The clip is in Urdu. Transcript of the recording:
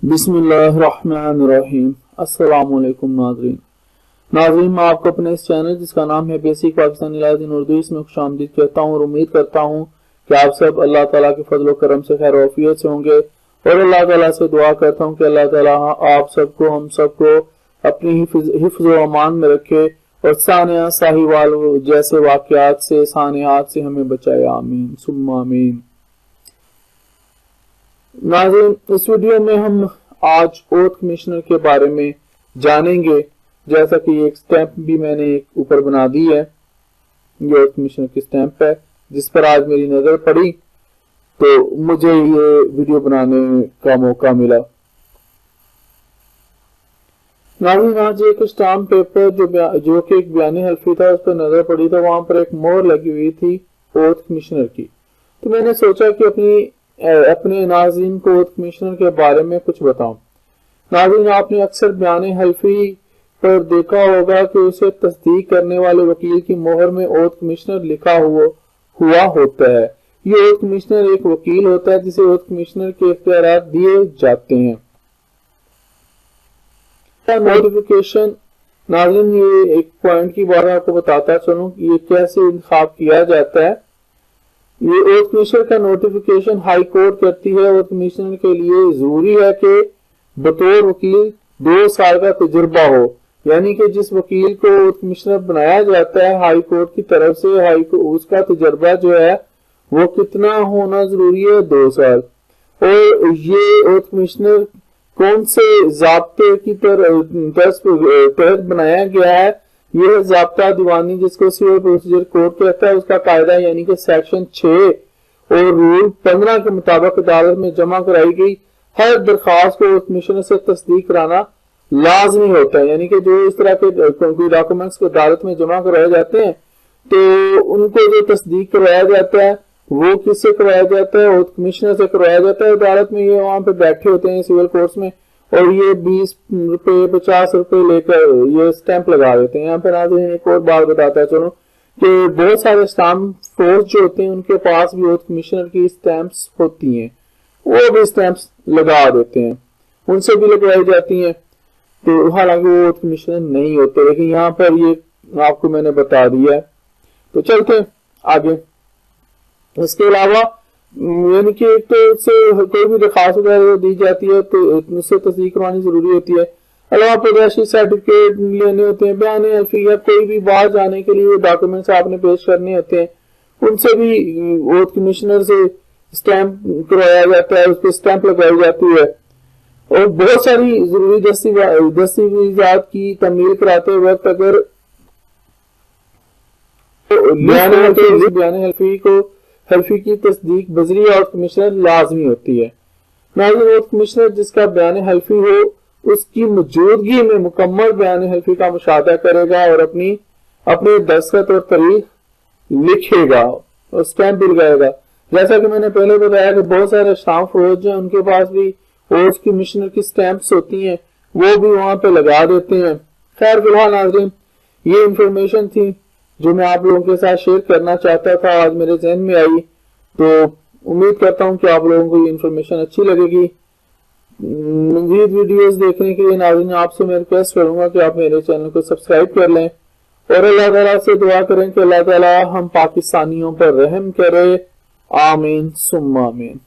بسم اللہ الرحمن الرحیم۔ السلام علیکم ناظرین، میں آپ کو اپنے اس چینل جس کا نام ہے بیسک پاکستانی اردو اس میں خوش آمدید کہتا ہوں اور امید کرتا ہوں کہ آپ سب اللہ تعالیٰ کے فضل و کرم سے خیر و عافیت سے ہوں گے، اور اللہ تعالیٰ سے دعا کرتا ہوں کہ اللہ تعالیٰ آپ سب کو ہم سب کو اپنی حفظ و امان میں رکھے اور سانحہ ساہیوال جیسے واقعات سے سانحات سے ہمیں بچائے، آمین ثم آمین۔ ناظرین، اس ویڈیو میں ہم آج اوتھ کمشنر کے بارے میں جانیں گے، جیسا کہ ایک سٹیمپ بھی میں نے ایک اوپر بنا دی ہے، یہ اوتھ کمشنر کی سٹیمپ ہے جس پر آج میری نظر پڑی تو مجھے یہ ویڈیو بنانے کا موقع ملا۔ ناظرین، آج ایک اشٹام پیپر جو کہ ایک بیان حلفی تھا اس پر نظر پڑی تھا، وہاں پر ایک مہر لگی ہوئی تھی اوتھ کمشنر کی، تو میں نے سوچا کہ اپنے ناظرین کو اوتھ کمشنر کے بارے میں کچھ بتاؤں۔ ناظرین، آپ نے اکثر بیان حلفی پر دیکھا ہوگا کہ اسے تصدیق کرنے والے وکیل کی مہر میں اوتھ کمشنر لکھا ہوا ہوتا ہے۔ یہ اوتھ کمشنر ایک وکیل ہوتا ہے جسے اوتھ کمشنر کے اختیارات دیے جاتے ہیں۔ نوٹیفیکیشن، ناظرین یہ ایک پوائنٹ کی بات آپ کو بتاتا چلوں کہ یہ کیسے انتخاب کیا جاتا ہے۔ یہ اوتھ کمشنر کا نوٹیفیکیشن ہائیکورٹ کرتی ہے۔ اوتھ کمشنر کے لیے ضروری ہے کہ بطور وکیل 2 سال کا تجربہ ہو، یعنی کہ جس وکیل کو اوتھ کمشنر بنایا جاتا ہے ہائی کورٹ کی طرف سے، اس کا تجربہ جو ہے وہ کتنا ہونا ضروری ہے؟ 2 سال۔ اور یہ اوتھ کمشنر کون سے ضابطے کی تحت بنایا گیا ہے؟ یہ ضابطہ دیوانی جس کو سول پروسیجر کوڈ کہتا ہے، اس کا قاعدہ یعنی کہ سیکشن 6 اور رول 15 کے مطابق عدالت میں جمع کرائی گئی ہر درخواست کو اوتھ کمشنر سے تصدیق کرانا لازمی ہوتا ہے، یعنی کہ جو اس طرح کے ڈاکومنٹس کو عدالت میں جمع کرائے جاتے ہیں تو ان کو جو تصدیق کروایا جاتا ہے وہ کس سے کروایا جاتا ہے؟ اوتھ کمشنر سے کروایا جاتا ہے۔ عدالت میں یہ وہاں پہ بیٹھے ہوتے ہیں سول کورٹس میں، اور یہ 20 روپے 50 روپے لے کر یہ سٹیمپ لگا دیتے ہیں۔ یہاں پہ ناظرین ایک اور بات بتاتا ہے چلو کہ بہت سارے سٹامپ فورس جو ہوتے ہیں ان کے پاس بھی اوتھ کمشنر کی سٹیمپس ہوتی ہیں، وہ بھی سٹیمپس لگا دیتے ہیں، ان سے بھی لگوائی جاتی ہیں، تو حالانکہ وہ اوتھ کمشنر نہیں ہوتے، لیکن یہاں پر یہ آپ کو میں نے بتا دیا ہے۔ تو چلتے ہیں آگے۔ اس کے علاوہ یعنی کہ ایک تو اس سے کوئی بھی درخواست وغیرہ دی جاتی ہے تو اس سے تصدیق کروانی ضروری ہوتی ہے، علاوہ پیدائشی سرٹیفکیٹ لینے ہوتے ہیں، بیان حلفی یا کوئی بھی باہر جانے کے لیے ڈاکومنٹس آپ نے پیش کرنے ہوتے ہیں، ان سے بھی اوتھ کمشنر سے سٹیمپ کروایا جاتا ہے، اس پہ سٹیمپ لگائی جاتی ہے۔ اور بہت ساری ضروری دستاویزات کی تکمیل کراتے وقت اگر بیان حلفی کی تصدیق بذریعہ اوتھ کمشنر لازمی ہوتی ہے۔ ناظرین، اوتھ کمشنر جس کا بیان حلفی ہو اس کی موجودگی میں مکمل بیان حلفی کا مشاہدہ کرے گا اور اپنے دستخط اور تاریخ لکھے گا اور سٹیمپ بھی لگائے گا۔ جیسا کہ میں نے پہلے بتایا کہ بہت سارے اشٹام فروج ہیں، ان کے پاس بھی اوتھ کمشنر کی سٹیمپس ہوتی ہیں، وہ بھی وہاں پہ لگا دیتے ہیں۔ خیر فی الحال ناظرین یہ انفارمیشن تھی جو میں آپ لوگوں کے ساتھ شیئر کرنا چاہتا تھا، آج میرے ذہن میں آئی، تو امید کرتا ہوں کہ آپ لوگوں کو یہ انفارمیشن اچھی لگے گی۔ مزید ویڈیوز دیکھنے کے لیے ناظرین آپ سے میں ریکویسٹ کروں گا کہ آپ میرے چینل کو سبسکرائب کر لیں اور اللہ تعالیٰ سے دعا کریں کہ اللہ تعالیٰ ہم پاکستانیوں پر رحم کرے، آمین ثم آمین۔